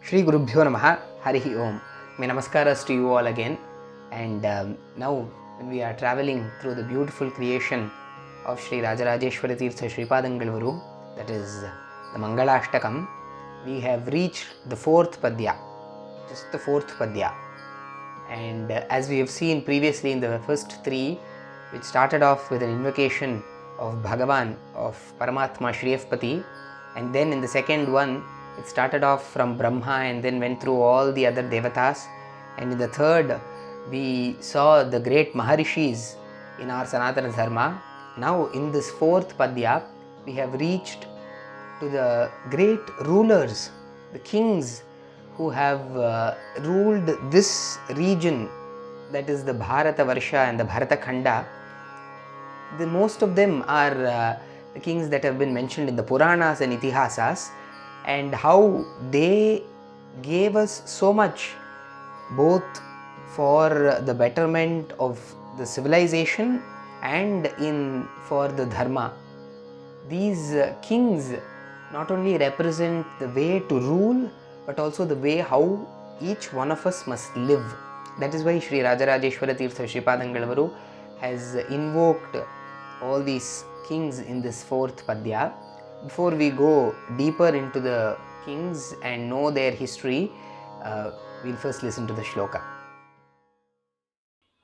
Shri Gurubhyo Namaha, Harihi Om. My namaskaras to you all again. And now, when we are traveling through the beautiful creation of Shri Rajarajeshwara Tirtha Shripadangalvaru, that is the Mangalashtakam, we have reached the fourth Padya, just the fourth Padya. And as we have seen previously in the first three, which started off with an invocation of Bhagavan, of Paramatma Shriyapati, and then in the second one, it started off from Brahma and then went through all the other Devatas. And in the third, we saw the great Maharishis in our Sanatana Dharma. Now, in this fourth Padya, we have reached to the great rulers, the kings who have ruled this region, that is the Bharata Varsha and the Bharata Khanda. The most of them are the kings that have been mentioned in the Puranas and Itihasas, and how they gave us so much, both for the betterment of the civilization and for the dharma. These kings not only represent the way to rule, but also the way how each one of us must live. That is why Shri Rajarajeshwara Tirtha Shripadangalvaru has invoked all these kings in this fourth Padya. Before we go deeper into the kings and know their history, we'll first listen to the shloka.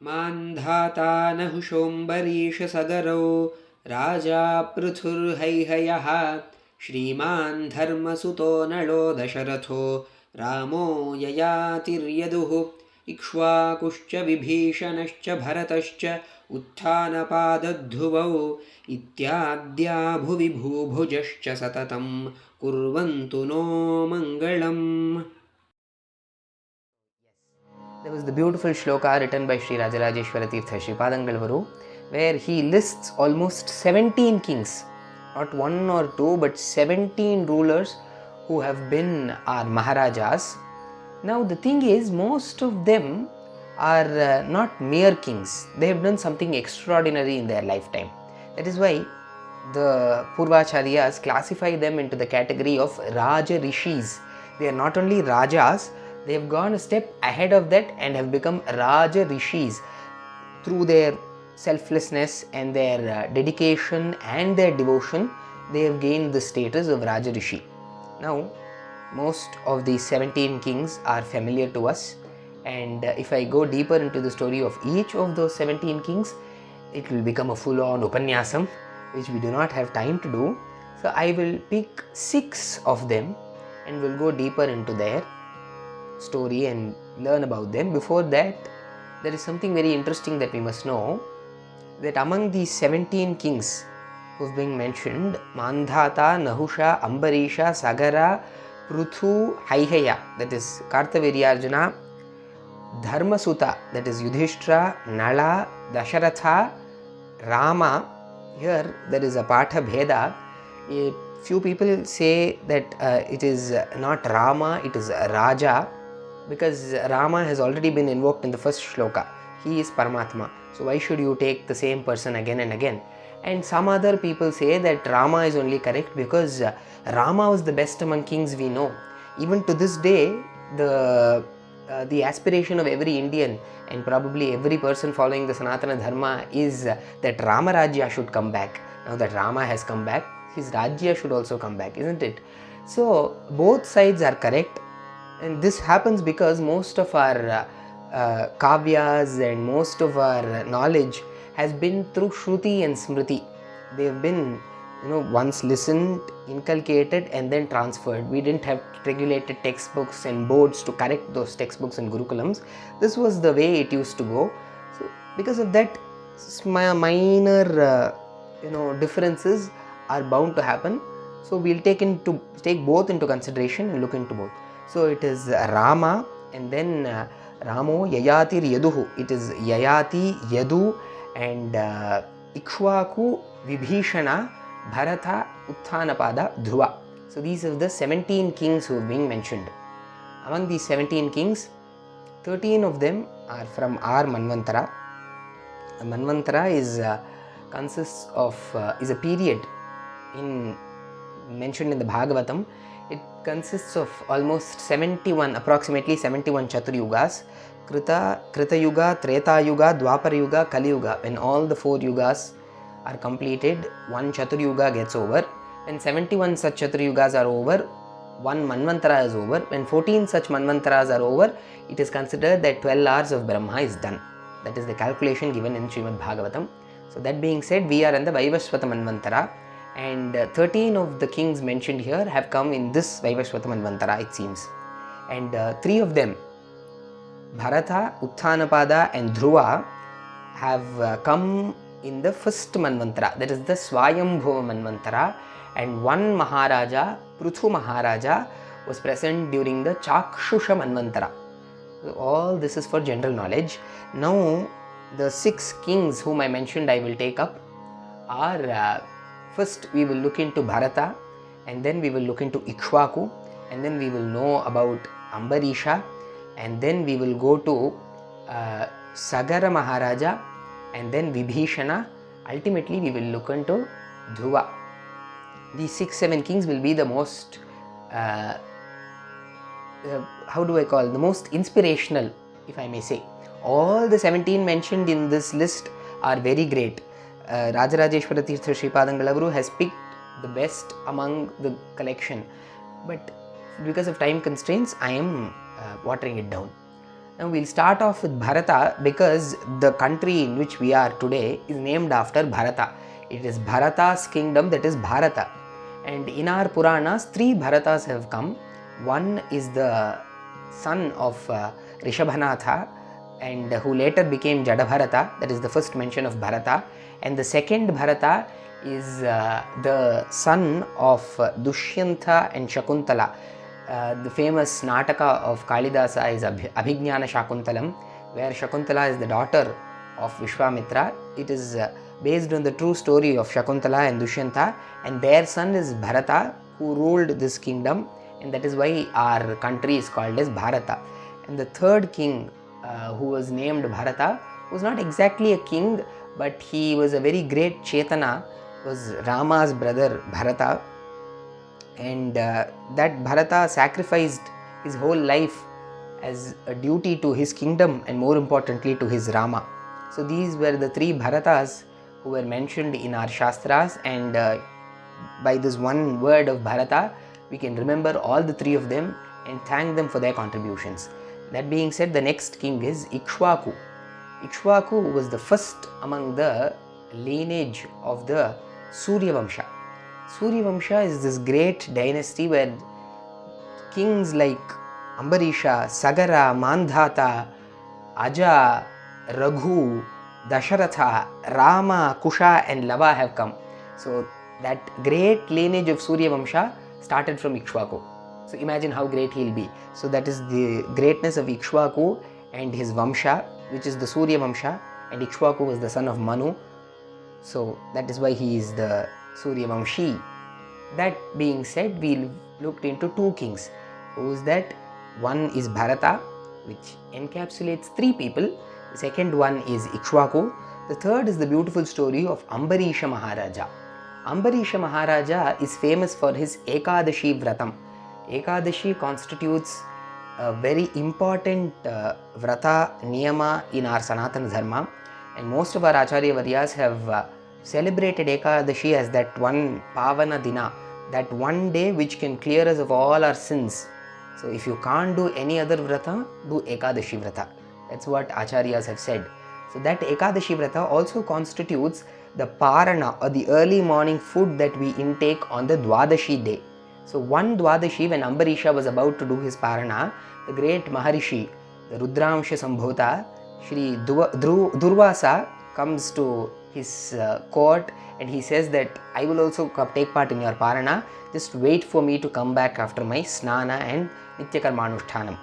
Mandhata nahushombarisha sagarau Raja pruthurhaihayah Shriman dharmasuto nalo dasharatho Ramo yayatiryyaduhu Ikshvakuscha vibhishanascha bharatascha Uttanapadadhuvau Ityadya bhuvi bhubhujascha satatam Kurvantu no mangalam. There was the beautiful shloka written by Shri Rajarajeshwara Tirtha Shripadangalvaru, where he lists almost 17 kings, not one or two, but 17 rulers who have been our Maharajas. Now the thing is, most of them are not mere kings. They have done something extraordinary in their lifetime. That is why the Purvacharyas classify them into the category of Raja Rishis. They are not only Rajas, they have gone a step ahead of that and have become Raja Rishis. Through their selflessness and their dedication and their devotion, they have gained the status of Raja Rishi. Now, most of these 17 kings are familiar to us, and if I go deeper into the story of each of those 17 kings, it will become a full-on upanyasam, which we do not have time to do. So I will pick 6 of them and we'll go deeper into their story and learn about them. Before that, there is something very interesting that we must know, that among these 17 kings who have been mentioned, Mandhata, Nahusha, Ambarisha, Sagara, Pruthu, Haihaya, that is Kartaviryarjuna, Dharmasuta, that is Yudhishthira, Nala, Dasharatha, Rama. Here there is a Patha Bheda. A few people say that it is not Rama, it is Raja, because Rama has already been invoked in the first shloka. He is Paramatma. So why should you take the same person again and again? And some other people say that Rama is only correct because Rama was the best among kings we know. Even to this day, the aspiration of every Indian and probably every person following the Sanatana Dharma is that Rama Rajya should come back. Now that Rama has come back, his Rajya should also come back, isn't it? So both sides are correct, and this happens because most of our kavyas and most of our knowledge has been through Shruti and Smriti. They have been, once listened, inculcated and then transferred. We didn't have regulated textbooks and boards to correct those textbooks and gurukulams. This was the way it used to go. So because of that, minor differences are bound to happen. So we'll take both into consideration and look into both. So it is Rama, and then Ramo Yayatir Yaduhu. It is Yayati, Yadu, and Ikshvaku, Vibhishana, Bharata, Uttanapada, Dhruva. So these are the 17 kings who have been mentioned. Among these 17 kings, 13 of them are from our Manvantara. A Manvantara is a period mentioned in the Bhagavatam. consists of almost 71, approximately 71 Chaturyugas. Krita Yuga, Treta Yuga, Dwapar Yuga, Kali Yuga. When all the 4 yugas are completed, one Chaturyuga gets over. When 71 such Chaturyugas are over, one Manvantara is over. When 14 such Manvantaras are over, it is considered that 12 hours of Brahma is done. That is the calculation given in Srimad Bhagavatam. So that being said, we are in the Vaivasvata Manvantara, and 13 of the kings mentioned here have come in this Vaivasvata Manvantara, it seems. And 3 of them, Bharata, Uttanapada and Dhruva, have come in the first Manvantara, that is the Swayambhuva Manvantara, and one Maharaja, Pruthu Maharaja, was present during the Chakshusha Manvantara. So all this is for general knowledge. Now the 6 kings whom I mentioned I will take up are, first we will look into Bharata, and then we will look into Ikshvaku, and then we will know about Ambarisha, and then we will go to Sagara Maharaja, and then Vibhishana. Ultimately we will look into Dhruva. These 6-7 kings will be the most the most inspirational, if I may say. All the 17 mentioned in this list are very great. Rajarajeshwara Tirtha Sripadangalavaru has picked the best among the collection, but because of time constraints I am watering it down. Now we'll start off with Bharata, because the country in which we are today is named after Bharata. It is Bharata's kingdom, that is Bharata. And in our Puranas, 3 Bharatas have come. One is the son of Rishabhanatha, and who later became Jadabharata, that is the first mention of Bharata. And the second Bharata is the son of Dushyanta and Shakuntala. The famous Nataka of Kalidasa is Abhignana Shakuntalam, where Shakuntala is the daughter of Vishwamitra. It is based on the true story of Shakuntala and Dushyanta, and their son is Bharata, who ruled this kingdom, and that is why our country is called as Bharata. And the third king who was named Bharata was not exactly a king, but he was a very great Chetana, was Rama's brother Bharata, and that Bharata sacrificed his whole life as a duty to his kingdom, and more importantly to his Rama. So these were the 3 Bharatas who were mentioned in our Shastras, and by this one word of Bharata we can remember all the 3 of them and thank them for their contributions. That being said, the next king is Ikshvaku. Ikshvaku was the first among the lineage of the Surya Vamsha. Surya Vamsha is this great dynasty where kings like Ambarisha, Sagara, Mandhata, Aja, Raghu, Dasharatha, Rama, Kusha and Lava have come. So that great lineage of Surya Vamsha started from Ikshvaku. So imagine how great he will be. So that is the greatness of Ikshvaku and his Vamsha, which is the Surya Vamsha, and Ikshvaku was the son of Manu. So that is why he is the Surya Vamshi. That being said, we looked into 2 kings. Who is that? One is Bharata, which encapsulates 3 people. The second one is Ikshvaku. The third is the beautiful story of Ambarisha Maharaja. Ambarisha Maharaja is famous for his Ekadashi Vratam. Ekadashi constitutes a very important Vrata Niyama in our Sanatana Dharma, and most of our Acharya Varyas have celebrated Ekadashi as that one Pavana Dina, that one day which can clear us of all our sins. So if you can't do any other Vrata, do Ekadashi Vrata. That's what Acharyas have said. So that Ekadashi Vrata also constitutes the Parana, or the early morning food that we intake on the Dwadashi day. So one Dwadashi, when Ambarisha was about to do his Parana, the great Maharishi, the Rudramsha Sambhota, Shri Durvasa comes to his court, and he says that I will also take part in your Parana, just wait for me to come back after my Snana and Nityakarmanushtanam.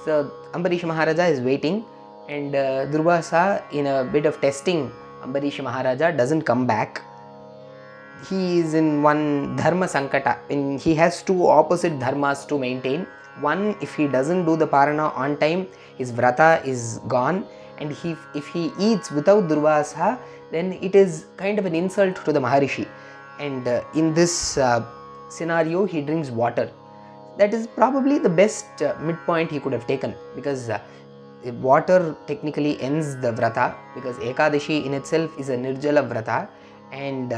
So Ambarisha Maharaja is waiting, and Durvasa, in a bit of testing Ambarisha Maharaja, doesn't come back. He is in one Dharma Sankata, and he has 2 opposite dharmas to maintain. One, if he doesn't do the Parana on time, his Vrata is gone, and if he eats without Durvasa, then it is kind of an insult to the Maharishi. And in this scenario, he drinks water. that is probably the best midpoint he could have taken, because water technically ends the vrata, because Ekadashi in itself is a Nirjala vrata, and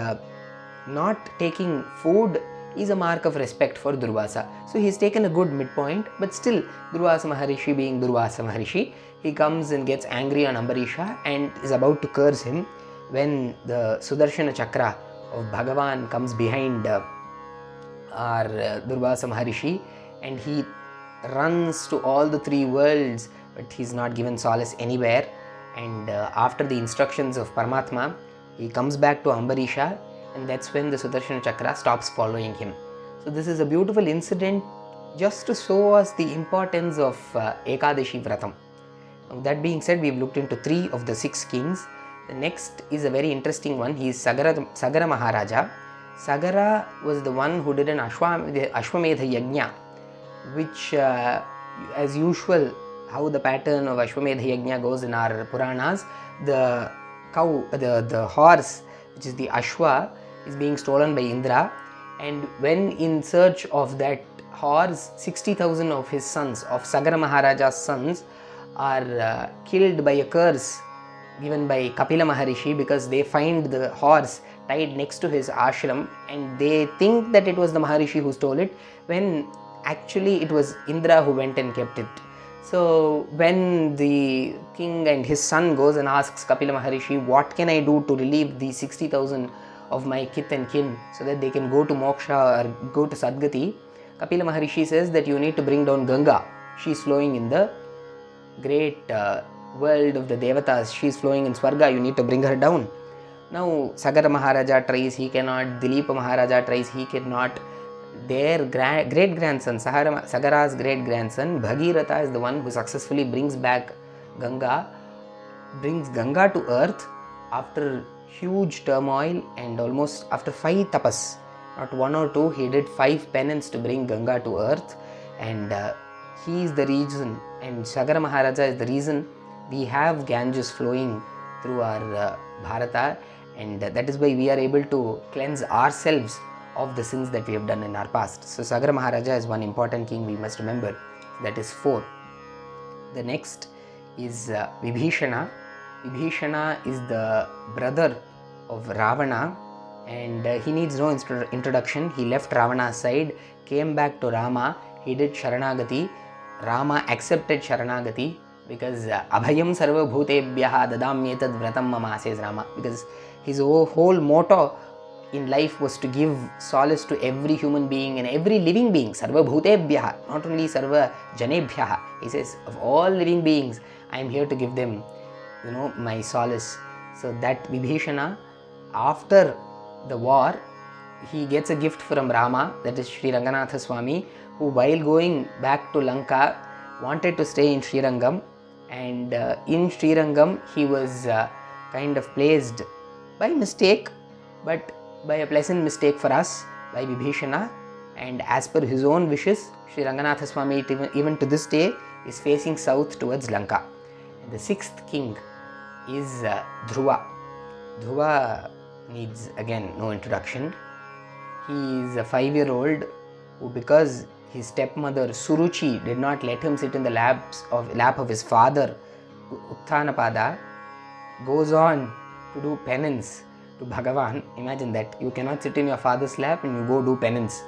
not taking food is a mark of respect for Durvasa. So he's taken a good midpoint, but still Durvasa Maharishi being Durvasa Maharishi, he comes and gets angry on Ambarisha and is about to curse him when the Sudarshana Chakra of Bhagavan comes behind our Durvasa Maharishi, and he runs to all the three worlds, but he's not given solace anywhere. And after the instructions of Paramatma, he comes back to Ambarisha, and that's when the Sudarshana Chakra stops following him. So this is a beautiful incident just to show us the importance of Ekadashi Vratam. Now, that being said, we've looked into 3 of the 6 kings. The next is a very interesting one. He is Sagara Maharaja. Sagara was the one who did an Ashwamedha Yajna, which as usual, how the pattern of Ashwamedha Yajna goes in our Puranas, the cow, the horse, which is the Ashwa, is being stolen by Indra, and when in search of that horse, 60,000 of his sons, of Sagara Maharaja's sons, are killed by a curse given by Kapila Maharishi, because they find the horse tied next to his ashram and they think that it was the Maharishi who stole it, when actually it was Indra who went and kept it. So when the king and his son goes and asks Kapila Maharishi, what can I do to relieve these 60,000 of my kith and kin so that they can go to moksha or go to Sadgati, Kapila Maharishi says that you need to bring down Ganga. She is flowing in the great world of the Devatas. She is flowing in Swarga. You need to bring her down. Now Sagara Maharaja tries, he cannot. Dilipa Maharaja tries, he cannot. Their great-grandson, Sagara's great-grandson, Bhagiratha, is the one who successfully brings back Ganga, brings Ganga to earth after huge turmoil and almost after 5 tapas. Not 1 or 2, he did 5 penance to bring Ganga to earth, and he is the reason, and Sagara Maharaja is the reason we have Ganges flowing through our Bharata, and that is why we are able to cleanse ourselves of the sins that we have done in our past. So Sagara Maharaja is one important king we must remember. That is 4. The next is Vibhishana. Vibhishana is the brother of Ravana, and he needs no introduction. He left Ravana's side, came back to Rama, he did Sharanagati. Rama accepted Sharanagati because Abhayam Sarva Bhutebhyaha Dadamyetad Vratam Mama, says Rama, because his whole motto in life was to give solace to every human being and every living being. Sarva Bhutebhyaha, not only Sarva Janebhyaha. He says, of all living beings, I am here to give them, my solace. So that Vibhishana, after the war, he gets a gift from Rama, that is Sri Ranganatha Swami, who while going back to Lanka wanted to stay in Srirangam, and in Srirangam he was kind of placed by mistake, but by a pleasant mistake for us, by Vibhishana, and as per his own wishes, Sri Ranganatha Swami even to this day is facing south towards Lanka. And the 6th king is Dhruva. Dhruva needs again no introduction. He is a 5-year-old who, because his stepmother Suruchi did not let him sit in the lap of his father Uttanapada, goes on to do penance to Bhagavan. Imagine that, you cannot sit in your father's lap and you go do penance.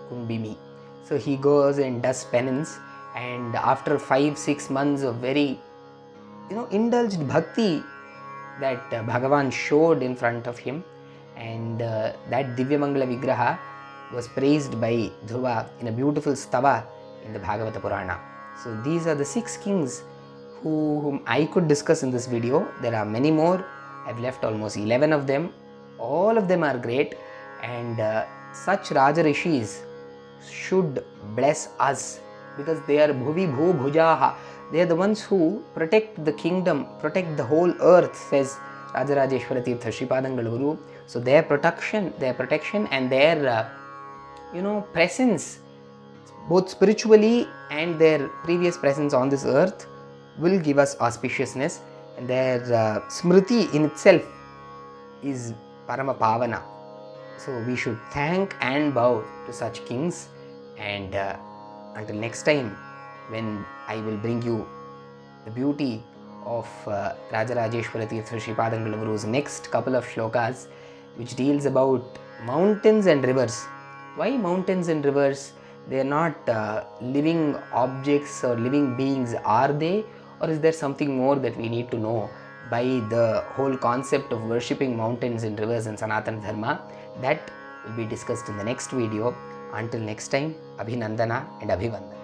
Couldn't be me. So he goes and does penance, and after 5-6 months of very indulged bhakti that Bhagavan showed in front of him, and that Divya Mangala Vigraha was praised by Dhruva in a beautiful stava in the Bhagavata Purana. So these are the 6 kings whom I could discuss in this video. There are many more. I've left almost 11 of them. All of them are great, and such Raja Rishis should bless us, because they are Bhuvi Bhu Bhujaha. They are the ones who protect the kingdom, protect the whole earth, says Rajarajeshwara Tirtha Sripadangaluru. So their protection and their presence, both spiritually and their previous presence on this earth, will give us auspiciousness, and their smriti in itself is Parama Pavana. So we should thank and bow to such kings, and Until next time, when I will bring you the beauty of Rajarajeshwara Tirtha Shri Padangalavuru's next couple of shlokas, which deals about mountains and rivers. Why mountains and rivers? They are not living objects or living beings, are they? Or is there something more that we need to know by the whole concept of worshipping mountains and rivers in Sanatana Dharma? That will be discussed in the next video. Until next time, Abhinandana and Abhivandana.